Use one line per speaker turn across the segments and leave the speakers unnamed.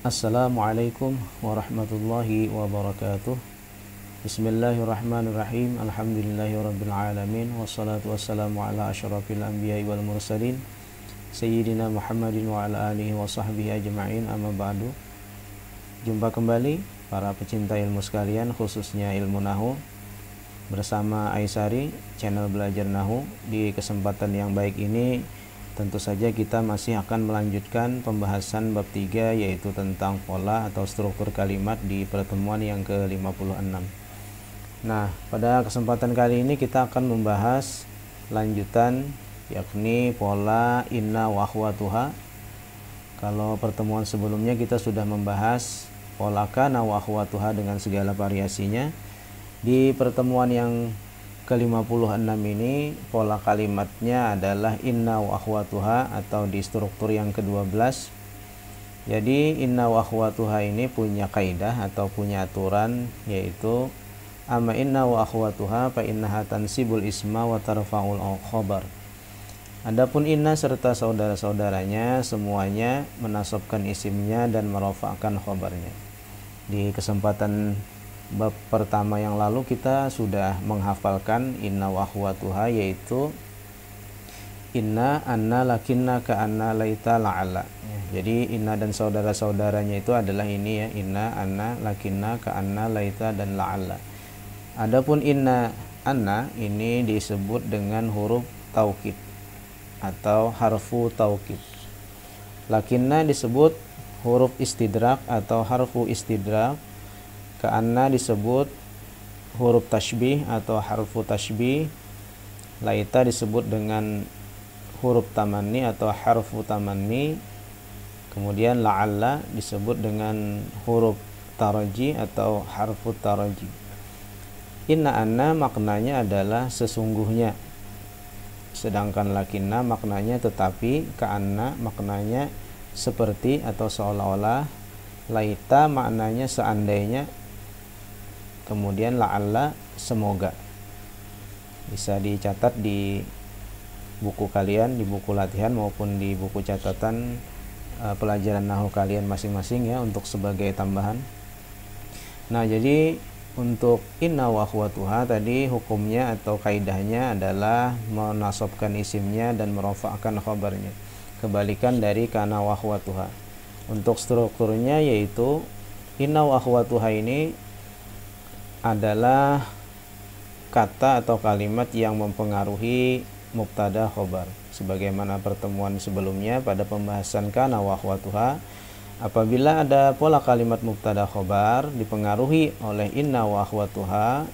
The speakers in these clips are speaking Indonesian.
Assalamualaikum warahmatullahi wabarakatuh. Bismillahirrahmanirrahim. Alhamdulillahirabbil alamin wassalatu wassalamu ala asyrafil anbiya'i wal mursalin sayyidina Muhammadin wa ala alihi wa sahbihi ajma'in, amma ba'du. Jumpa kembali para pecinta ilmu sekalian, khususnya ilmu Nahwu, bersama Aisari, channel belajar Nahwu. Di kesempatan yang baik ini tentu saja kita masih akan melanjutkan pembahasan bab 3, yaitu tentang pola atau struktur kalimat di pertemuan yang ke-56. Nah, pada kesempatan kali ini kita akan membahas lanjutan, yakni pola inna wa akhwatuha. Kalau pertemuan sebelumnya kita sudah membahas pola kana wa akhwatuha dengan segala variasinya. Di pertemuan yang ke-56 ini pola kalimatnya adalah inna wa akhwatuha, atau di struktur yang ke-12. Jadi inna wa akhwatuha ini punya kaidah atau punya aturan, yaitu amma inna wa akhwatuha fa innaha tansibul isma wa tarfa'ul khabar. Adapun inna serta saudara-saudaranya semuanya menasabkan isimnya dan merofakkan khabarnya. Di kesempatan bab pertama yang lalu kita sudah menghafalkan inna wa akhwatuha, yaitu inna, anna, lakinna, ka anna, laita, la'alla. Jadi inna dan saudara-saudaranya itu adalah ini ya, inna, anna, lakinna, ka anna, laita, dan la'alla. Adapun inna, anna ini disebut dengan huruf taukid atau harfu taukid. Lakinna disebut huruf istidrak atau harfu istidrak. Ka'anna disebut huruf tashbih atau harfu tashbih. Laita disebut dengan huruf tamanni atau harfu tamanni. Kemudian la'alla disebut dengan huruf taraji atau harfu taraji. Inna anna maknanya adalah sesungguhnya, sedangkan lakinna maknanya tetapi, ka'anna maknanya seperti atau seolah-olah, laita maknanya seandainya, kemudian la'alla semoga. Bisa dicatat di buku kalian, di buku latihan maupun di buku catatan pelajaran nahwu kalian masing-masing ya, untuk sebagai tambahan. Nah, jadi untuk inna wa akhwatuha tadi hukumnya atau kaidahnya adalah menasabkan isimnya dan merofakkan khabarnya, kebalikan dari kana wa akhwatuha. Untuk strukturnya yaitu inna wa akhwatuha ini adalah kata atau kalimat yang mempengaruhi mubtada khobar. Sebagaimana pertemuan sebelumnya pada pembahasan kana wa akhwatuha, apabila ada pola kalimat mubtada khobar dipengaruhi oleh inna wa akhwatuha,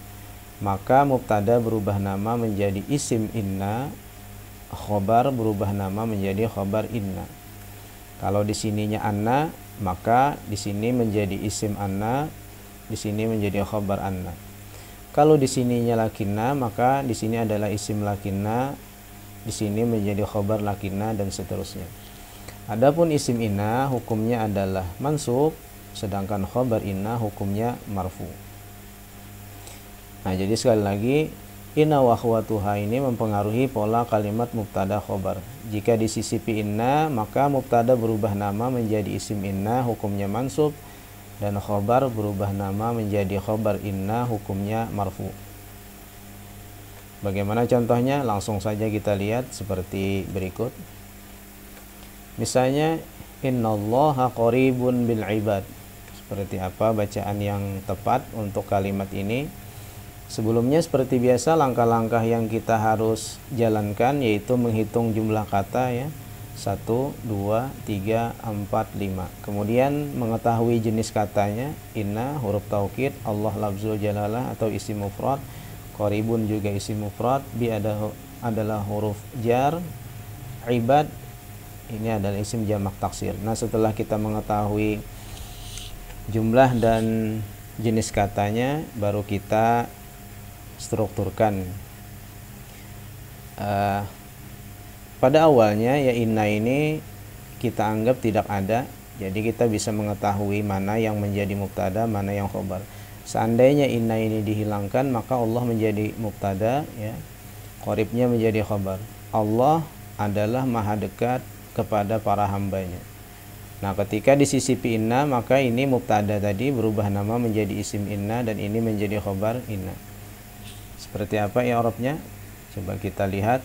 maka mubtada berubah nama menjadi isim inna, khobar berubah nama menjadi khobar inna. Kalau di sininya anna, maka di sini menjadi isim anna, di sini menjadi khabar anna. Kalau di sininya lakinna, maka di sini adalah isim lakinna, di sini menjadi khabar lakinna, dan seterusnya. Adapun isim inna hukumnya adalah mansub, sedangkan khabar inna hukumnya marfu. Nah, jadi sekali lagi inna wa akhwatuha ini mempengaruhi pola kalimat mubtada khabar. Jika disisipi inna, maka mubtada berubah nama menjadi isim inna, hukumnya mansub, dan khobar berubah nama menjadi khobar inna, hukumnya marfu. Bagaimana contohnya? Langsung saja kita lihat seperti berikut. Misalnya innallaha qaribun bil ibad. Seperti apa bacaan yang tepat untuk kalimat ini? Sebelumnya seperti biasa langkah-langkah yang kita harus jalankan yaitu menghitung jumlah kata ya. 1, 2, 3, 4, 5. Kemudian mengetahui jenis katanya, inna huruf taukid, Allah lafzul jalalah atau isim mufrad, qaribun juga isim mufrad, bi adalah huruf jar, ibad ini adalah isim jamak taksir. Nah, setelah kita mengetahui jumlah dan jenis katanya, baru kita strukturkan. Pada awalnya ya inna ini kita anggap tidak ada, jadi kita bisa mengetahui mana yang menjadi mubtada, mana yang khobar. Seandainya inna ini dihilangkan, maka Allah menjadi mubtada ya, qaribnya menjadi khobar. Allah adalah maha dekat kepada para hambanya. Nah, ketika disisipi inna, maka ini mubtada tadi berubah nama menjadi isim inna dan ini menjadi khobar inna. Seperti apa i'rabnya? Coba kita lihat.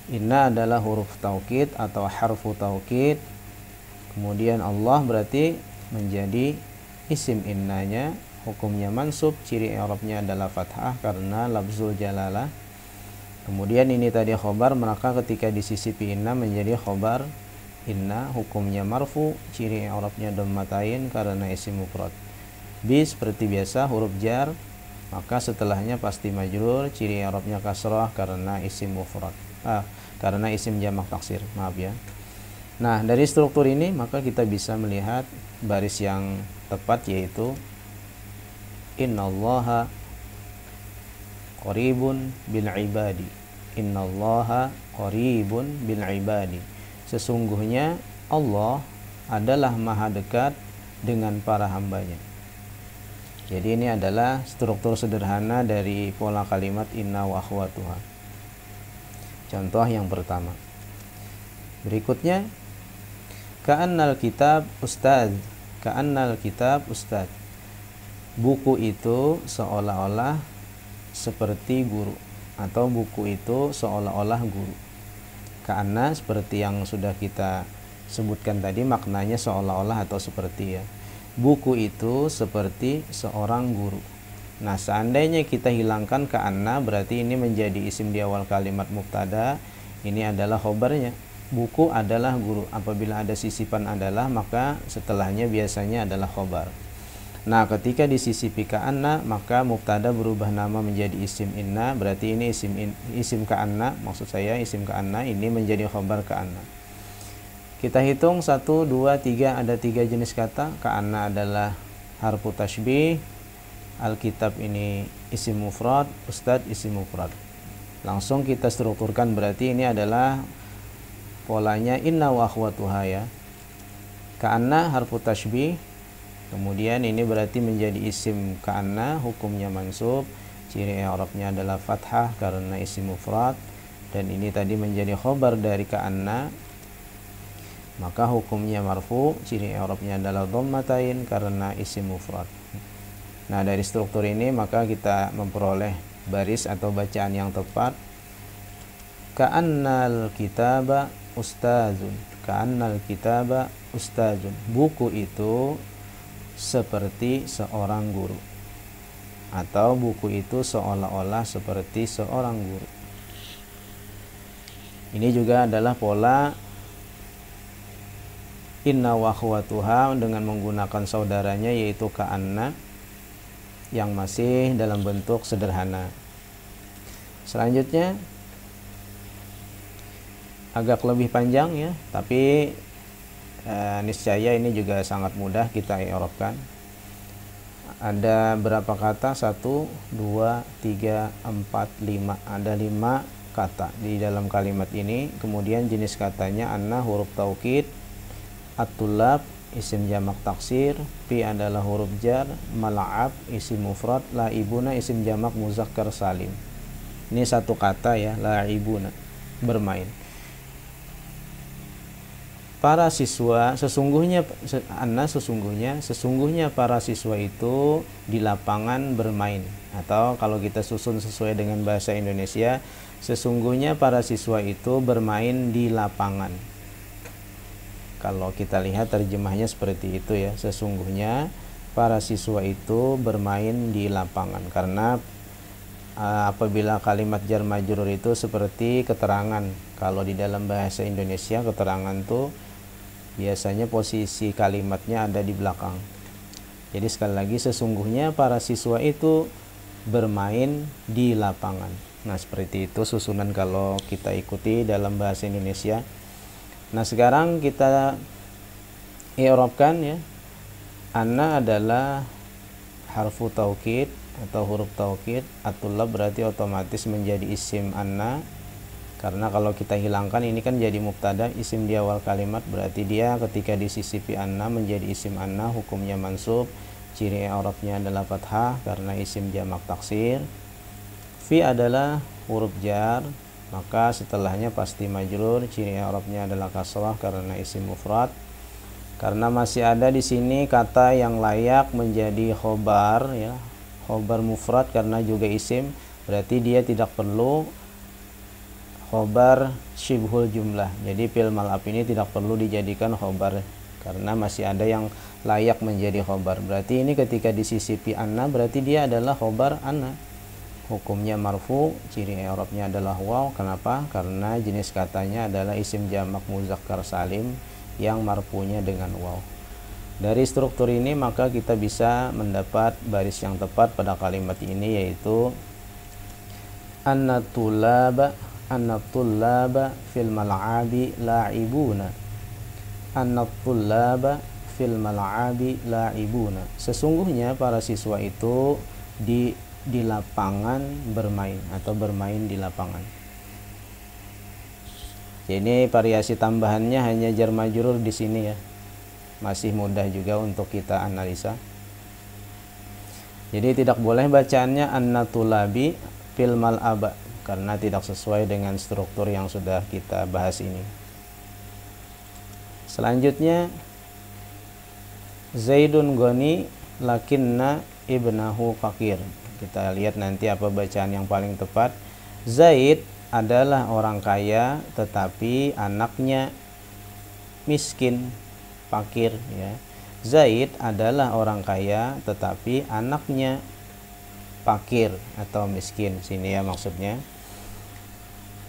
Inna adalah huruf taukid atau harfu taukid. Kemudian Allah berarti menjadi isim innanya, hukumnya mansub, ciri i'rabnya adalah fathah karena lafzul jalalah. Kemudian ini tadi khobar, maka ketika disisipi inna menjadi khobar inna, hukumnya marfu, ciri i'rabnya dhammatain karena isim mufrad. Bi seperti biasa huruf jar, maka setelahnya pasti majrur, ciri i'rabnya kasrah karena isim mufrad. Karena isim jamak taksir, maaf ya. Nah, dari struktur ini maka kita bisa melihat baris yang tepat, yaitu innallaha qaribun bil ibadi. Innallaha qaribun bil ibadi. Sesungguhnya Allah adalah maha dekat dengan para hambanya. Jadi ini adalah struktur sederhana dari pola kalimat inna wa akhwatuha. Contoh yang pertama. Berikutnya, ka'annal kitab ustaz. Ka'annal kitab ustaz. Buku itu seolah-olah seperti guru, atau buku itu seolah-olah guru. Ka'anna seperti yang sudah kita sebutkan tadi, maknanya seolah-olah atau seperti ya. Buku itu seperti seorang guru. Nah, seandainya kita hilangkan ka'anna, berarti ini menjadi isim di awal kalimat mubtada. Ini adalah khobarnya. Buku adalah guru. Apabila ada sisipan adalah, maka setelahnya biasanya adalah khobar. Nah, ketika disisipi ka'anna, maka mubtada berubah nama menjadi isim inna, berarti ini isim ka'anna, maksud saya isim ka'anna ini menjadi khobar ka'anna. Kita hitung 1, 2, 3, ada 3 jenis kata. Ka'anna adalah harfu tashbih, alkitab ini isim mufrad, ustad isim mufrad. Langsung kita strukturkan, berarti ini adalah polanya inna wa akhwatuha ya. Ka'anna harfu tashbih, kemudian ini berarti menjadi isim ka'anna, hukumnya mansub, ciri i'rabnya adalah fathah karena isim mufrad, dan ini tadi menjadi khobar dari ka'anna, maka hukumnya marfu, ciri i'rabnya adalah dhammatain karena isim mufrad. Nah, dari struktur ini maka kita memperoleh baris atau bacaan yang tepat. Ka'annal kitaba ustazun. Ka'annal kitaba ustazun. Buku itu seperti seorang guru, atau buku itu seolah-olah seperti seorang guru. Ini juga adalah pola inna wa akhwatuha dengan menggunakan saudaranya, yaitu ka'anna, yang masih dalam bentuk sederhana. Selanjutnya agak lebih panjang ya, tapi niscaya ini juga sangat mudah kita i'rabkan. Ada berapa kata? 1, 2, 3, 4, 5. Ada 5 kata di dalam kalimat ini. Kemudian jenis katanya anna huruf taukid, at-tullab isim jamak taksir, fi adalah huruf jar, mal'ab isim mufrad, la'ibuna isim jamak muzakkar salim. Ini satu kata ya, la'ibuna, bermain. Para siswa, sesungguhnya para siswa itu di lapangan bermain. Atau kalau kita susun sesuai dengan bahasa Indonesia, sesungguhnya para siswa itu bermain di lapangan. Kalau kita lihat terjemahnya seperti itu ya, sesungguhnya para siswa itu bermain di lapangan. Karena apabila kalimat jar majrur itu seperti keterangan, kalau di dalam bahasa Indonesia keterangan tuh biasanya posisi kalimatnya ada di belakang. Jadi sekali lagi, sesungguhnya para siswa itu bermain di lapangan. Nah, seperti itu susunan kalau kita ikuti dalam bahasa Indonesia. Nah, sekarang kita i'rabkan ya. Anna adalah harfu taukid atau huruf taukid. At-tullab berarti otomatis menjadi isim anna, karena kalau kita hilangkan ini kan jadi mubtada, isim di awal kalimat, berarti dia ketika disisipi anna menjadi isim anna, hukumnya mansub, ciri i'rabnya adalah fathah karena isim jamak taksir. Fi adalah huruf jar, maka setelahnya pasti majrur, ciri i'rabnya adalah kasrah karena isim mufrad. Karena masih ada di sini kata yang layak menjadi khobar ya, khobar mufrad karena juga isim, berarti dia tidak perlu khobar syibhul jumlah. Jadi fil mal'ab ini tidak perlu dijadikan khobar karena masih ada yang layak menjadi khobar. Berarti ini ketika disisipi anna berarti dia adalah khobar anna. Hukumnya marfu, ciri i'rabnya adalah waw. Kenapa? Karena jenis katanya adalah isim jamak muzakkar salim yang marfunya dengan waw. Dari struktur ini maka kita bisa mendapat baris yang tepat pada kalimat ini, yaitu annatulaba fil mal'abi la'ibuna. Annatulaba fil mal'abi la'ibuna. Sesungguhnya para siswa itu di lapangan bermain atau bermain di lapangan. Ini variasi tambahannya hanya jar majrur di sini ya. Masih mudah juga untuk kita analisa. Jadi tidak boleh bacaannya annatulabi fil mal'aba karena tidak sesuai dengan struktur yang sudah kita bahas ini. Selanjutnya Zaidun goni lakinna ibnahu fakir. Kita lihat nanti apa bacaan yang paling tepat. Zaid adalah orang kaya tetapi anaknya miskin, fakir ya. Zaid adalah orang kaya tetapi anaknya fakir atau miskin. Sini ya maksudnya.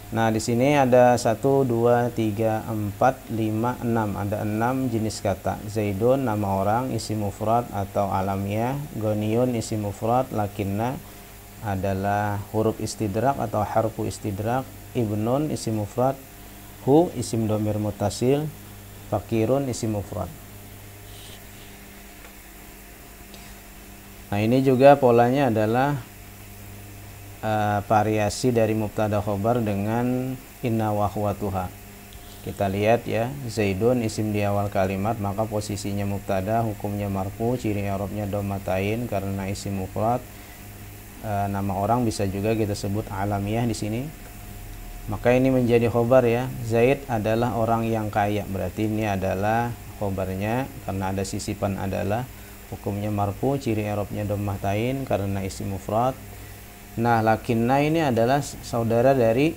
Nah, di sini ada 1 2 3 4 5 6. Ada 6 jenis kata. Zaidun nama orang, isim mufrad atau alamiah, goniyun isim mufrad, lakinna adalah huruf istidrak atau harfu istidrak, ibnun isim mufrad, hu isim dhamir muttasil, fakirun isim mufrad. Nah, ini juga polanya adalah variasi dari mubtada khobar dengan inna wa akhwatuha. Kita lihat ya, Zaidun isim di awal kalimat maka posisinya mubtada, hukumnya marfu, ciri i'rabnya dhammatain karena isim mufrad. Nama orang bisa juga kita sebut alamiah di sini. Maka ini menjadi khobar ya. Zaid adalah orang yang kaya. Berarti ini adalah khobarnya karena ada sisipan adalah, hukumnya marfu, ciri i'rabnya dhammatain karena isim mufrad. Nah, lakinna ini adalah saudara dari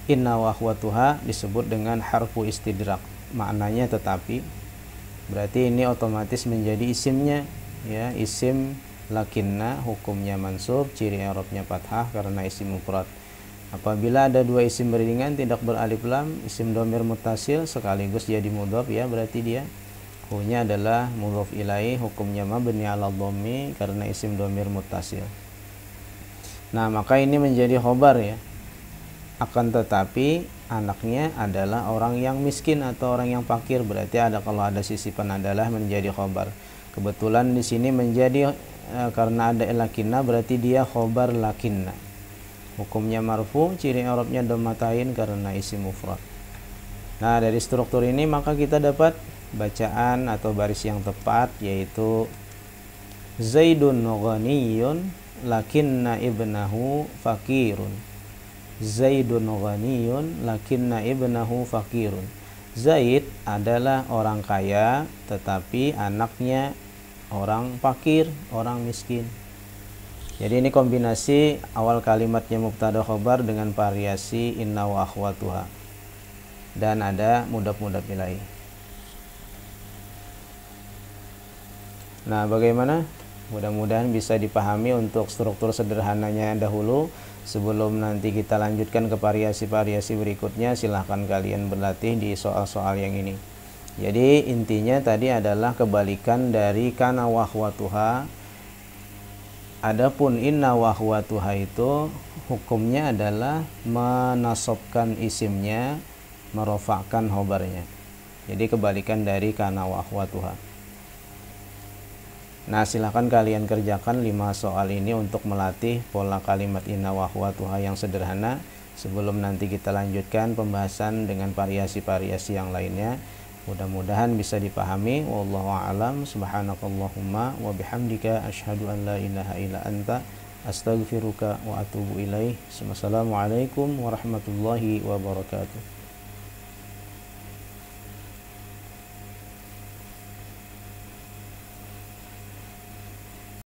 inna wa akhwatuha, disebut dengan harfu istidrak. Maknanya tetapi. Berarti ini otomatis menjadi isimnya ya, isim lakinna hukumnya mansub, ciri i'rabnya fathah karena isim mufrad. Apabila ada dua isim beriringan tidak beralif lam, isim dhamir muttasil sekaligus jadi mudhaf ya, berarti dia hu-nya adalah mudhaf ilaih, hukumnya mabni 'ala dhammi karena isim dhamir muttasil. Nah, maka ini menjadi khobar ya. Akan tetapi anaknya adalah orang yang miskin atau orang yang fakir, berarti kalau ada sisipan adalah menjadi khobar. Kebetulan di sini menjadi karena ada lakinna berarti dia khobar lakinna. Hukumnya marfu, ciri i'rabnya dhammatain karena isim mufrad. Nah, dari struktur ini maka kita dapat bacaan atau baris yang tepat, yaitu Zaidun ghaniyun lakinna ibnahu fakirun. Zaidun ghaniyun lakinna ibnahu fakirun. Zaid adalah orang kaya tetapi anaknya orang fakir, orang miskin. Jadi ini kombinasi awal kalimatnya mubtada khobar dengan variasi inna wa akhwatuha. Dan ada mudhaf ilaih. Nah, bagaimana? Mudah-mudahan bisa dipahami untuk struktur sederhananya dahulu. Sebelum nanti kita lanjutkan ke variasi-variasi berikutnya, silahkan kalian berlatih di soal-soal yang ini. Jadi intinya tadi adalah kebalikan dari kana wa akhwatuha. Adapun inna wa akhwatuha itu hukumnya adalah menasobkan isimnya, merofakkan khobarnya. Jadi kebalikan dari kana wa akhwatuha. Nah, silahkan kalian kerjakan 5 soal ini untuk melatih pola kalimat inna wa akhwatuha yang sederhana sebelum nanti kita lanjutkan pembahasan dengan variasi-variasi yang lainnya. Mudah-mudahan bisa dipahami. Wallahu a'lam. Subhanakallahumma wa bihamdika asyhadu an la ilaha illa anta astaghfiruka wa atubu ilaih. Wassalamualaikum warahmatullahi wabarakatuh.